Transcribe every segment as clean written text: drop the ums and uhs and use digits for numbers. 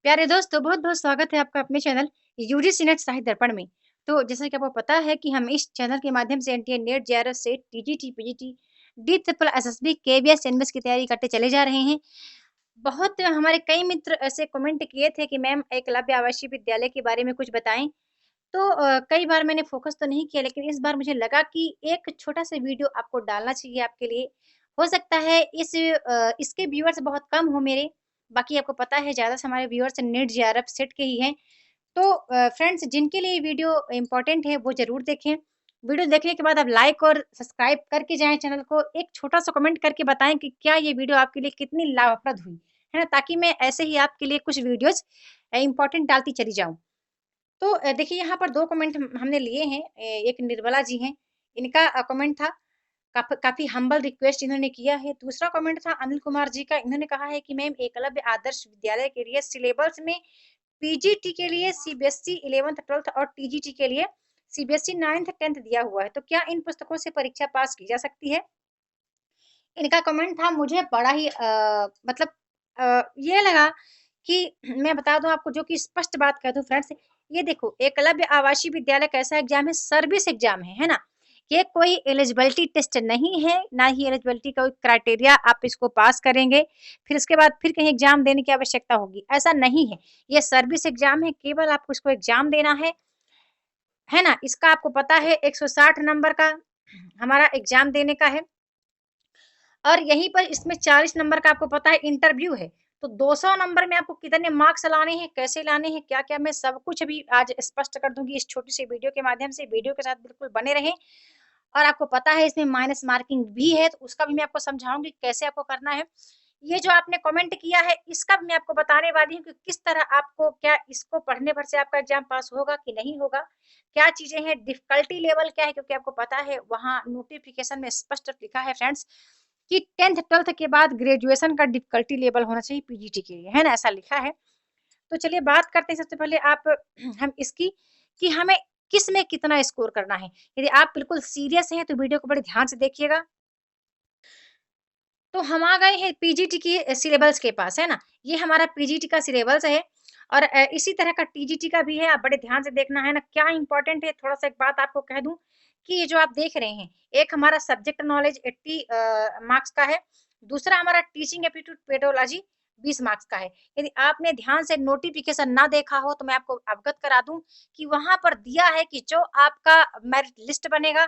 प्यारे दोस्तों, बहुत-बहुत स्वागत है आपका अपने चैनल यूजीसी नेट साहित्य दर्पण में। तो जैसा कि आपको पता है कि हम इस चैनल के माध्यम से NTA NET, JRF, SET, TGT, PGT, D triple SSB, KVS, NVS की तैयारी करते चले जा रहे हैं। बहुत हमारे कई मित्र ऐसे कमेंट किए थे कि मैम एकलव्य आवासीय विद्यालय के बारे में कुछ बताएँ। तो कई बार मैंने फ़ोकस तो नहीं किया, लेकिन इस बार मुझे लगा कि एक छोटा-सा वीडियो आपको डालना चाहिए आपके लिए। हो सकता है इसके व्यूअर्स बहुत कम हो मेरे, बाकी आपको पता है ज़्यादा से हमारे व्यूअर्स नेट, जेआरएफ, सेट के ही हैं। तो फ्रेंड्स जिनके लिए ये वीडियो इम्पोर्टेंट है, वो ज़रूर देखें। वीडियो देखने के बाद आप लाइक और सब्सक्राइब करके जाएँ चैनल को। एक छोटा-सा कमेंट करके बताएँ कि क्या ये वीडियो आपके लिए कितनी लाभप्रद हुई, है ना? ताकि मैं ऐसे ही आपके लिए कुछ वीडियोज़ इम्पोर्टेंट डालती चली जाऊँ। तो देखिए यहाँ पर 2 कमेंट हमने लिए हैं। एक निर्मला जी हैं, इनका कमेंट था काफ़ी हम्बल रिक्वेस्ट इन्होंने किया है। दूसरा कमेंट था अनिल कुमार जी का, इन्होंने कहा है कि मैम एकलव्य आदर्श विद्यालय के लिए सिलेबस में पीजीटी के लिए सीबीएसई 11th-12th और टीजीटी के लिए सीबीएसई 9th-10th दिया हुआ है, तो क्या इन पुस्तकों से परीक्षा पास की जा सकती है? इनका कमेंट था मुझे बड़ा ही मतलब ये लगा कि मैं बता दूँ आपको जो कि स्पष्ट बात कह दूँ फ्रेंड्स, ये देखो एकलव्य आवासीय विद्यालय कैसा एग्ज़ाम है, सर्विस एग्ज़ाम है ना? ये कोई एलिजिबिलिटी टेस्ट नहीं है, ना ही एलिजिबिलिटी का कोई क्राइटेरिया आप इसको पास करेंगे, फिर उसके बाद फिर कहीं एग्ज़ाम देने की आवश्यकता होगी, ऐसा नहीं है। ये सर्विस एग्ज़ाम है, केवल आपको इसको एग्ज़ाम देना है ना? इसका आपको पता है 160 नंबर का हमारा एग्ज़ाम देने का है। और यहीं पर इसमें 40 नंबर का आपको पता है इंटरव्यू है। तो 200 नंबर में आपको कितने मार्क्स लाने हैं, कैसे लाने हैं, क्या-क्या मैं सब कुछ अभी आज स्पष्ट कर दूँगी इस छोटी-सी वीडियो के माध्यम से। वीडियो के साथ बिल्कुल बने रहें और आपको पता है इसमें माइनस मार्किंग भी है, तो उसका भी मैं आपको समझाऊँगी कैसे आपको करना है। ये जो आपने कमेंट किया है, इसका भी मैं आपको बताने वाली हूँ कि किस तरह आपको क्या इसको पढ़ने भर से आपका एग्ज़ाम पास होगा कि नहीं होगा? क्या चीज़ें हैं, डिफ़िकल्टी लेवल क्या है? क्योंकि आपको पता है वहाँ नोटिफ़िकेशन में स्पष्ट लिखा है फ्रेंड्स कि 10th-12th के बाद ग्रेजुएशन का डिफ़िकल्टी लेवल होना चाहिए पीजीटी के लिए, है ना? ऐसा लिखा है। तो चलिए बात करते हैं सबसे पहले आप हम इसकी कि हमें किस में कितना स्कोर करना है। यदि आप बिल्कुल सीरियस हैं तो वीडियो को बड़े ध्यान से देखिएगा। तो हम आ गए हैं पीजीटी की सिलेबस के पास, है ना? ये हमारा पीजीटी का सिलेबस है और इसी तरह का टीजीटी का भी है, आप बड़े ध्यान से देखना है ना, क्या इम्पोर्टेंट है थोड़ा-सा एक बात आपको कह दूँ कि ये जो आप देख रहे हैं, एक हमारा सब्जेक्ट नॉलेज 80 मार्क्स का है, दूसरा हमारा टीचिंग एप्टीट्यूड पेडोलॉजी 20 मार्क्स का है। यदि आपने ध्यान से नोटिफ़िकेशन ना देखा हो, तो मैं आपको अवगत करा दूँ कि वहाँ पर दिया है कि जो आपका मेरिट लिस्ट बनेगा,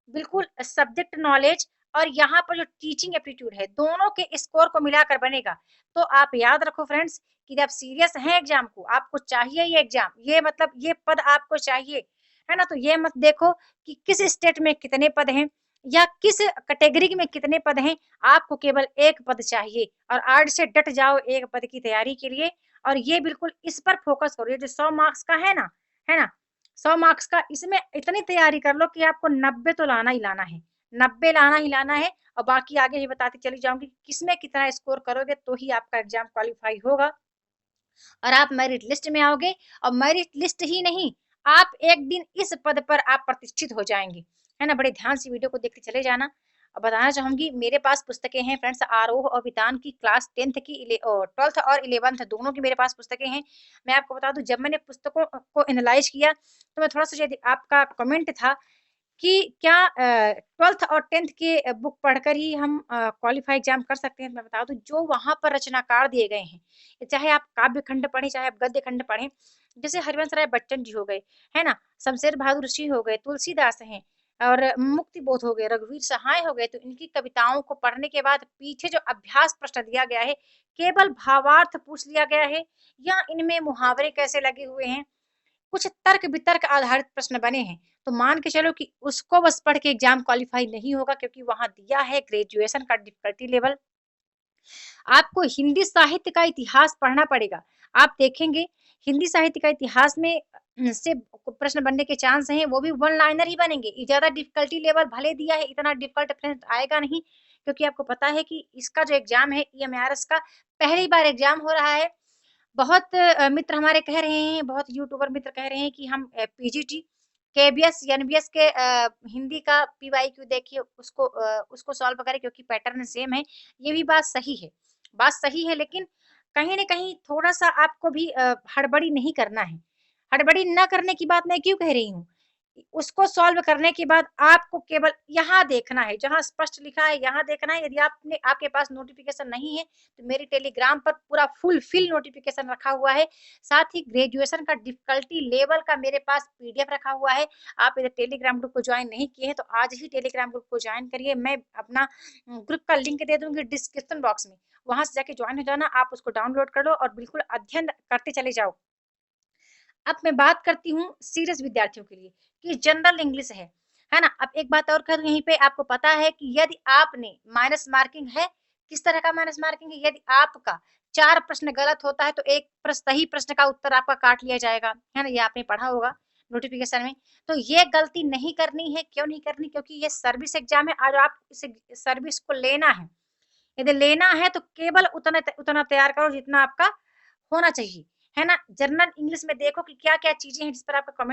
बिल्कुल सब्जेक्ट नॉलेज और यहाँ पर जो टीचिंग एप्टीट्यूड है, दोनों के स्कोर को मिलाकर बनेगा। तो आप याद रखो फ्रेंड्स कि जब सीरियस हैं एग्ज़ाम को, आपको चाहिए ये एग्ज़ाम, ये मतलब ये पद आपको चाहिए, है ना? तो ये मत देखो कि किस स्टेट में कितने पद हैं या किस कैटेगरी में कितने पद हैं, आपको केवल 1 पद चाहिए और आज से डट जाओ 1 पद की तैयारी के लिए और ये बिल्कुल इस पर फ़ोकस करो। ये जो 100 मार्क्स का है ना? 100 मार्क्स का इसमें इतनी तैयारी कर लो कि आपको 90 तो लाना ही लाना है। 90 लाना ही लाना है और बाकी आगे ही बताती चली जाऊँगी किसमें कितना स्कोर करोगे तो ही आपका एग्ज़ाम क्वालीफाई होगा और आप मेरिट लिस्ट में आओगे और मेरिट लिस्ट ही नहीं, आप एक दिन इस पद पर आप प्रतिष्ठित हो जाएँगे, है ना? बड़े ध्यान से वीडियो को देखते चले जाना। और बताना चाहूँगी मेरे पास पुस्तकें हैं फ्रेंड्स आरोह और वितान की क्लास 10th की 12th और 11th दोनों की मेरे पास पुस्तकें हैं। मैं आपको बता दूँ जब मैंने पुस्तकों को एनालाइज़ किया तो मैं थोड़ा-सा यदि आपका कमेंट था कि क्या 12th और 10th के बुक पढ़कर ही हम क्वालीफाई एग्ज़ाम कर सकते हैं? मैं बता दूँ जो वहाँ पर रचनाकार दिए गए हैं, चाहे आप काव्य खंड पढ़ें, चाहे आप गद्य खंड पढ़ें, जैसे हरिवंश राय बच्चन जी हो गए, है ना? शमशेर बहादुर सिंह हो गए, तुलसीदास हैं और मुक्ति बोध हो गए, रघुवीर सहाय हो गए, तो इनकी कविताओं को पढ़ने के बाद पीछे जो अभ्यास प्रश्न दिया गया है, केवल भावार्थ पूछ लिया गया है या इनमें मुहावरे कैसे लगे हुए हैं, कुछ तर्क-वितर्क आधारित प्रश्न बने हैं, तो मान के चलो कि उसको बस पढ़ के एग्ज़ाम क्वालीफाई नहीं होगा क्योंकि वहाँ दिया है ग्रेजुएशन का डिफ़िकल्टी लेवल। आपको हिंदी साहित्य का इतिहास पढ़ना पड़ेगा। आप देखेंगे हिंदी साहित्य का इतिहास में से प्रश्न बनने के चांस हैं, वो भी वन लाइनर ही बनेंगे। ये ज़्यादा डिफ़िकल्टी लेवल भले दिया है, इतना डिफ़िकल्ट फ्रेंड्स आएगा नहीं क्योंकि आपको पता है कि इसका जो एग्ज़ाम है ईएमआरएस का पहली बार एग्ज़ाम हो रहा है। बहुत मित्र हमारे कह रहे हैं, बहुत यूट्यूबर मित्र कह रहे हैं कि हम पीजीटी, केबीएस, एनबीएस के हिंदी का पीवाईक्यू देखिए उसको सॉल्व करें क्योंकि पैटर्न सेम है। ये भी बात सही है लेकिन कहीं न कहीं थोड़ा-सा आपको भी हड़बड़ी नहीं करना है। हड़बड़ी ना करने की बात मैं क्यों कह रही हूँ? उसको सॉल्व करने के बाद आपको केवल यहाँ देखना है, जहाँ स्पष्ट लिखा है यहाँ देखना है। यदि आपके पास नोटिफ़िकेशन नहीं है, तो मेरी टेलीग्राम पर पूरा फुल नोटिफ़िकेशन रखा हुआ है। साथ ही ग्रेजुएशन का डिफ़िकल्टी लेवल का मेरे पास पीडीएफ रखा हुआ है। आप यदि टेलीग्राम ग्रुप को जॉइन नहीं किए हैं, तो आज ही टेलीग्राम ग्रुप को जॉइन करिए। मैं अपना ग्रुप का लिंक दे दूँगी डिस्क्रिप्शन बॉक्स में। वहाँ से जाके जॉइन हो जाना, आप उसको डाउनलोड कर लो और बिल्कुल अध्ययन करते चले जाओ। अब मैं बात करती हूँ सीरियस विद्यार्थियों के लिए कि जनरल इंग्लिश है ना? अब एक बात और कह दूँ यहीं पे आपको पता है कि यदि आपने माइनस मार्किंग है, किस तरह का माइनस मार्किंग है? यदि आपका 4 प्रश्न गलत होता है तो एक सही प्रश्न का उत्तर आपका काट लिया जाएगा, है ना? ये आपने पढ़ा होगा नोटिफ़िकेशन में। तो ये गलती नहीं करनी है, क्यों नहीं करनी? क्योंकि ये सर्विस एग्ज़ाम है और आप इस सर्विस को लेना है। यदि लेना है तो केवल उतना तैयार करो जितना आपका होना चाहिए, है ना? जनरल इंग्लिश में देखो कि क्या-क्या चीज़ें हैं जिस पर आपका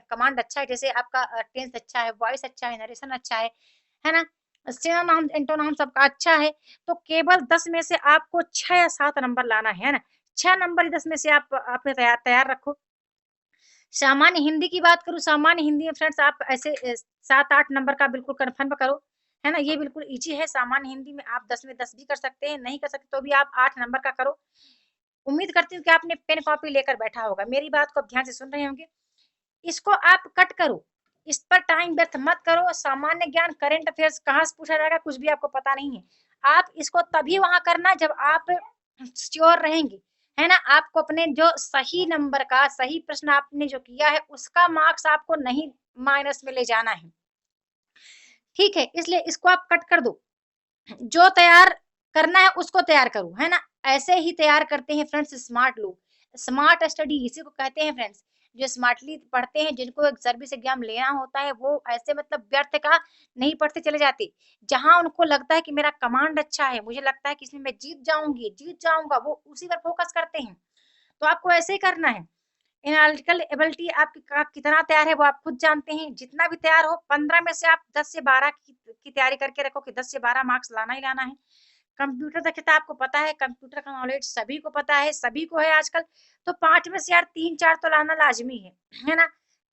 कमांड अच्छा है, जैसे आपका टेंस अच्छा है, वॉइस अच्छा है, नरेशन अच्छा है ना? सिनोनिम्स, एंटोनिम्स सबका अच्छा है, तो केवल 10 में से आपको 6 या 7 नंबर लाना है ना? 6 नंबर ही 10 में से आप अपने तैयार तैयार रखो। सामान्य हिंदी की बात करूँ, सामान्य हिंदी में फ्रेंड्स आप ऐसे 7-8 नंबर का बिल्कुल कन्फर्म करो, है ना? ये बिल्कुल ईज़ी है, सामान्य हिंदी में आप 10 में 10 भी कर सकते हैं, नहीं कर सकते तो भी आप 8 नंबर का करो। उम्मीद करती हूँ कि आपने पेन कॉपी लेकर बैठा होगा। मेरी बात को आप ध्यान से सुन रहे होंगे। इसको आप कट करो, इस पर टाइम व्यर्थ मत करो। सामान्य ज्ञान, करंट अफेयर्स कहाँ से पूछा जाएगा कुछ भी आपको पता नहीं है। आप इसको तभी वहाँ करना जब आप श्योर रहेंगे, है ना? आपको अपने जो सही नंबर का सही प्रश्न आपने जो किया है उसका मार्क्स आपको नहीं माइनस में ले जाना है। ठीक है? इसलिए इसको आप कट कर दो। जो तैयार करना है उसको तैयार करो, है ना? ऐसे ही तैयार करते हैं फ्रेंड्स स्मार्ट लोग। स्मार्ट स्टडी इसी को कहते हैं फ्रेंड्स। जो स्मार्टली पढ़ते हैं, जिनको एक सर्विस एग्ज़ाम लेना होता है, वो ऐसे मतलब व्यर्थ का नहीं पढ़ते चले जाते। जहाँ उनको लगता है कि मेरा कमांड अच्छा है, मुझे लगता है कि इसमें मैं जीत जाऊँगा, वो उसी पर फ़ोकस करते हैं। तो आपको ऐसे ही करना है। एनालिटिकल एबिलिटी आपकी का कितना तैयार है वो आप खुद जानते हैं। जितना भी तैयार हो 15 में से आप 10 से 12 की तैयारी करके रखो कि 10 से 12 मार्क्स लाना ही लाना है। कंप्यूटर दक्षता आपको पता है, कंप्यूटर का नॉलेज सभी को पता है, सभी को है आजकल। तो 5 में से यार 3-4 तो लाना लाज़मी है ना?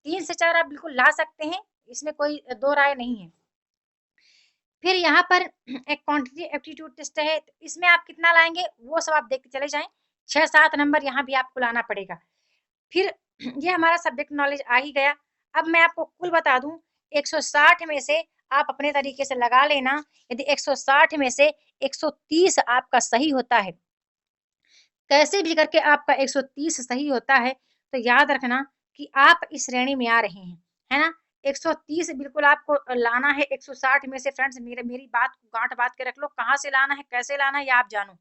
3 से 4 आप बिल्कुल ला सकते हैं, इसमें कोई दो राय नहीं है। फिर यहाँ पर एक क्वांटिटी एप्टीट्यूड टेस्ट है, तो इसमें आप कितना लाएँगे वो सब आप देखते चले जाएँ। 6-7 नंबर यहाँ भी आपको लाना पड़ेगा। फिर ये हमारा सब्जेक्ट नॉलेज आ ही गया। अब मैं आपको कुल बता दूँ 160 में से आप अपने तरीके से लगा लेना, यदि 160 में से 130 आपका सही होता है, कैसे भी करके आपका 130 सही होता है, तो याद रखना कि आप इस श्रेणी में आ रहे हैं, है ना? 130 बिल्कुल आपको लाना है 160 में से फ्रेंड्स मेरी बात को गाँठ बाँध के रख लो, कहाँ से लाना है, कैसे लाना है, ये आप जानो।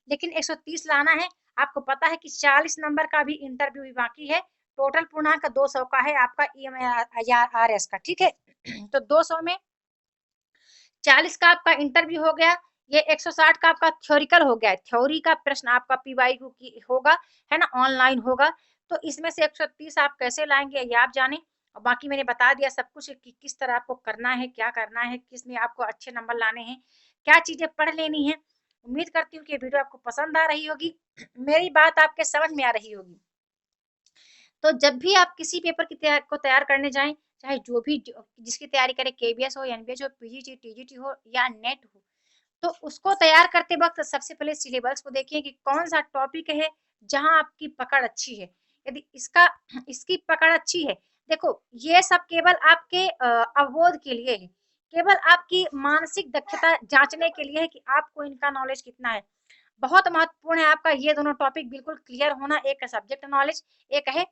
लेकिन 130 लाना है, आपको पता है कि 40 नंबर का भी इंटरव्यू भी बाकी है, टोटल पूर्णांक 200 का है आपका ईएमआईआरएस का, ठीक है? तो 200 में 40 का आपका इंटरव्यू हो गया, ये 160 का आपका थ्योरिकल हो गया है, थ्योरी का प्रश्न आपका पीवाईक्यू की होगा, है ना? ऑनलाइन होगा, तो इसमें से 130 आप कैसे लाएँगे ये आप जानें और बाकी मैंने बता दिया सब कुछ कि किस तरह आपको करना है, क्या करना है, किसमें आपको अच्छे नंबर लाने हैं, क्या चीज़ें पढ़ लेनी है। उम्मीद करती हूँ कि ये वीडियो आपको पसंद आ रही होगी, मेरी बात आपके समझ में आ रही होगी। तो जब भी आप किसी पेपर की तैयार करने जाएँ, चाहे जो भी जिसकी तैयारी करें केवीएस हो, एनवीएस हो, पीजीटी, टीजीटी हो या नेट हो, तो उसको तैयार करते वक़्त सबसे पहले सिलेबस को देखिए कि कौन-सा टॉपिक है, जहाँ आपकी पकड़ अच्छी है। यदि इसकी पकड़ अच्छी है, देखो ये सब केवल आपके अवबोध के लिए है, केवल आपकी मानसिक दक्षता जाँचने के लिए है कि आपको इनका नॉलेज कितना है। बहुत महत्वपूर्ण है आपका ये दोनों टॉपिक बिल्कुल क्लियर होना, एक है सब्जेक्ट नॉलेज, एक है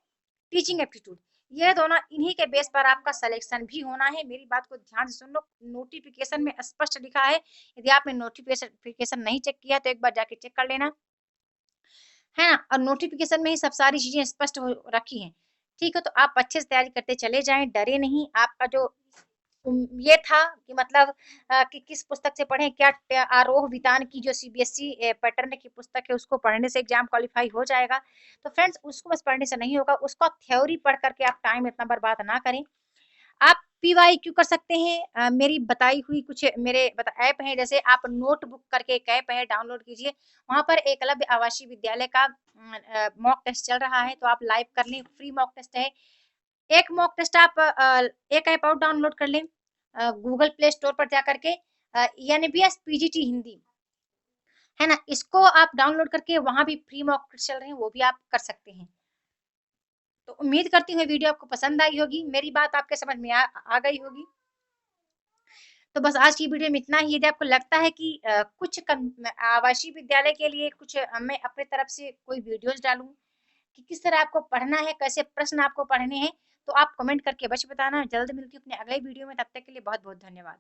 टीचिंग एप्टीट्यूड। ये दोनों इन्हीं के बेस पर आपका सिलेक्शन भी होना है। मेरी बात को ध्यान से सुन लो, नोटिफ़िकेशन में स्पष्ट लिखा है, यदि आपने नोटिफ़िकेशन नहीं चेक किया तो एक बार जाके चेक कर लेना, है ना? और नोटिफ़िकेशन में ही सब सारी चीज़ें स्पष्ट हो रखी हैं। ठीक है, तो आप अच्छे से तैयारी करते चले जाएँ, डरे नहीं। आपका जो ये था कि मतलब कि किस पुस्तक से पढ़ें, क्या आरोह वितान की जो सीबीएसई पैटर्न की पुस्तक है उसको पढ़ने से एग्ज़ाम क्वालीफाई हो जाएगा। तो फ्रेंड्स उसको बस पढ़ने से नहीं होगा, उसका थ्योरी पढ़ कर के आप टाइम इतना बर्बाद ना करें। आप पीवाईक्यू कर सकते हैं। मेरी बताई हुई कुछ मेरे ऐप हैं, जैसे आप नोटबुक करके एक ऐप है, डाउनलोड कीजिए। वहाँ पर एकलव्य आवासीय विद्यालय का मॉक टेस्ट चल रहा है, तो आप लाइव कर लें, फ्री मॉक टेस्ट है। एक मॉक टेस्ट आप एक ऐप और डाउनलोड कर लें, गूगल प्ले स्टोर पर जा करके, एनबीएस पीजीटी हिंदी, है ना? इसको आप डाउनलोड करके वहाँ भी फ्री मॉक टेस्ट चल रहे हैं, वो भी आप कर सकते हैं। तो उम्मीद करती हूँ वीडियो आपको पसंद आई होगी, मेरी बात आपके समझ में आ गई होगी। तो बस आज की वीडियो में इतना ही। यदि आपको लगता है कि कुछ आवासीय विद्यालय के लिए कुछ मैं अपनी तरफ से कोई वीडियोस डालूं कि किस तरह आपको पढ़ना है, कैसे प्रश्न आपको पढ़ने हैं, तो आप कमेंट करके अवश्य बताना। जल्द मिलती हूँ अपने अगले वीडियो में, तब तक के लिए बहुत बहुत धन्यवाद।